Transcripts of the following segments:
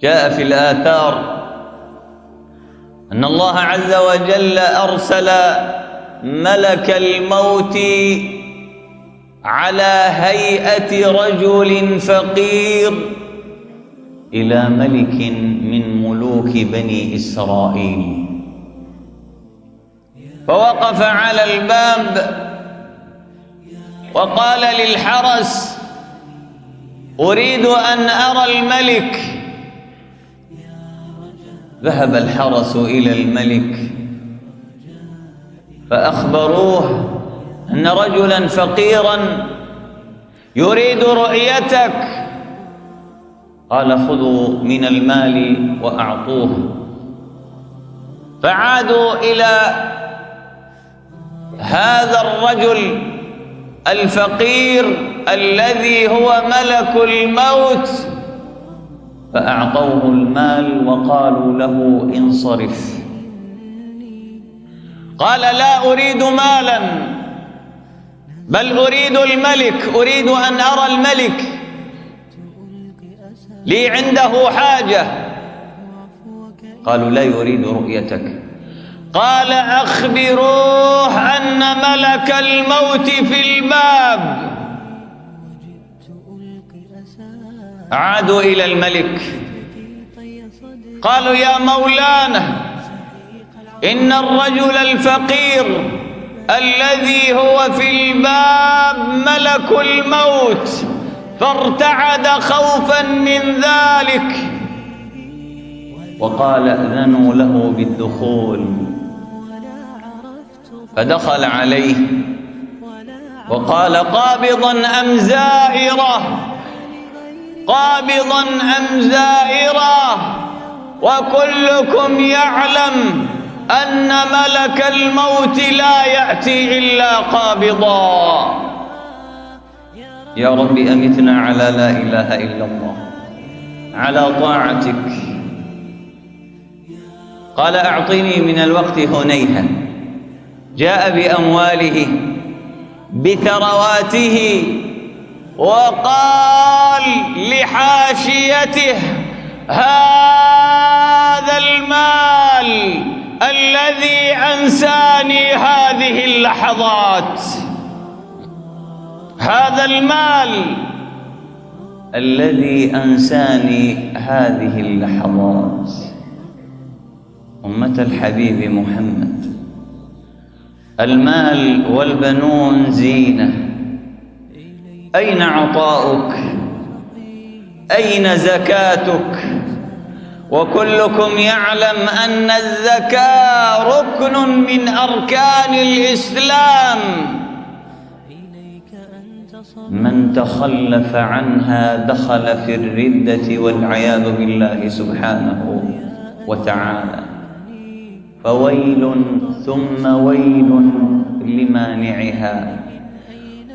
جاء في الآثار أن الله عز وجل أرسل ملك الموت على هيئة رجل فقير إلى ملك من ملوك بني إسرائيل، فوقف على الباب وقال للحرس: أريد أن أرى الملك. ذهب الحرس إلى الملك فأخبروه أن رجلا فقيرا يريد رؤيتك. قال: خذوا من المال وأعطوه. فعادوا إلى هذا الرجل الفقير الذي هو ملك الموت، فأعطوه المال وقالوا له: انصرف. قال: لا أريد مالا، بل أريد الملك، أريد أن أرى الملك، لي عنده حاجة. قالوا: لا يريد رؤيتك. قال: أخبروه أن ملك الموت في الباب. عادوا إلى الملك قالوا: يا مولانا، إن الرجل الفقير الذي هو في الباب ملك الموت، فارتعد خوفا من ذلك. وقال: أذنوا له بالدخول. فدخل عليه وقال: قابضا أم زائرة؟ قابضا أم زائرة؟ وكلكم يعلم أن ملك الموت لا يأتي إلا قابضا. يا رب أمتنا على لا إله إلا الله، على طاعتك. قال: أعطني من الوقت هنيهة. جاء بأمواله بثرواته وقال لحاشيته: هذا المال الذي أنساني هذه اللحظات، هذا المال الذي أنساني هذه اللحظات. أمة الحبيب محمد، المال والبنون زينة، أين عطاؤك؟ أين زكاتك؟ وكلكم يعلم أن الزكاة ركن من أركان الإسلام، من تخلف عنها دخل في الردة والعياذ بالله سبحانه وتعالى. فويل ثم ويل لمانعها،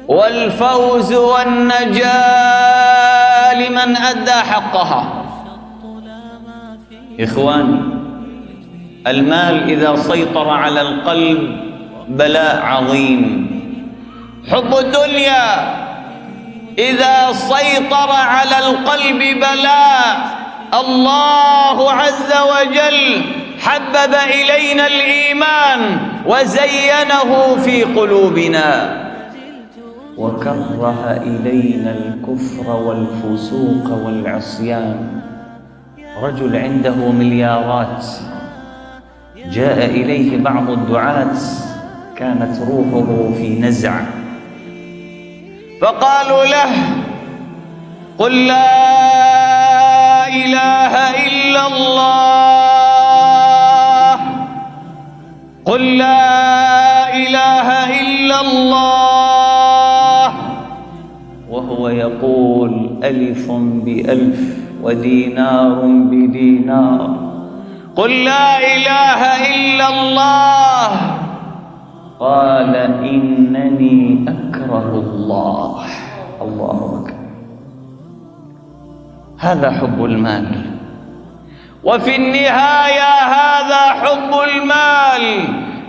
والفوز والنجاة لمن أدى حقها. إخواني، المال إذا سيطر على القلب بلاء عظيم. حب الدنيا إذا سيطر على القلب بلاء. الله عز وجل حبب إلينا الإيمان وزينه في قلوبنا، وكره إلينا الكفر والفسوق والعصيان. رجل عنده مليارات، جاء إليه بعض الدعاة كانت روحه في نزع، فقالوا له: قل لا إله إلا الله، قل لا إله إلا الله، وهو يقول ألف بألف ودينار بدينار. قل لا إله إلا الله. قال: إنني أكره الله. الله أكبر. هذا حب المال، وفي النهاية هذا حب المال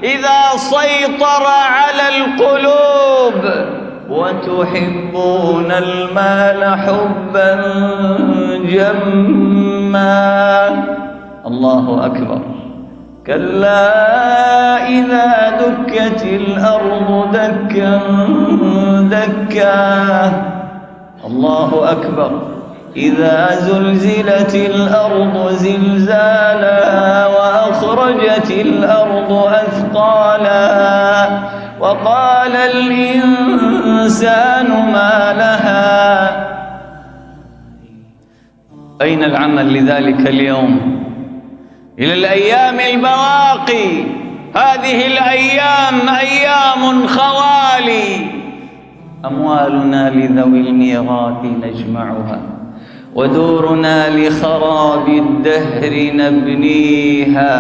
إذا سيطر على القلوب. وتحبون المال حبا جما الله أكبر. كلا إذا دكت الأرض دكا دكا. الله أكبر. إذا زلزلت الأرض زلزالها وأخرجت الأرض أثقالها وقال الإنسان ما لها. أين العمل لذلك اليوم؟ إلى الأيام البواقي. هذه الأيام أيام خوالي. أموالنا لذوي الميراث نجمعها ودورنا لخراب الدهر نبنيها.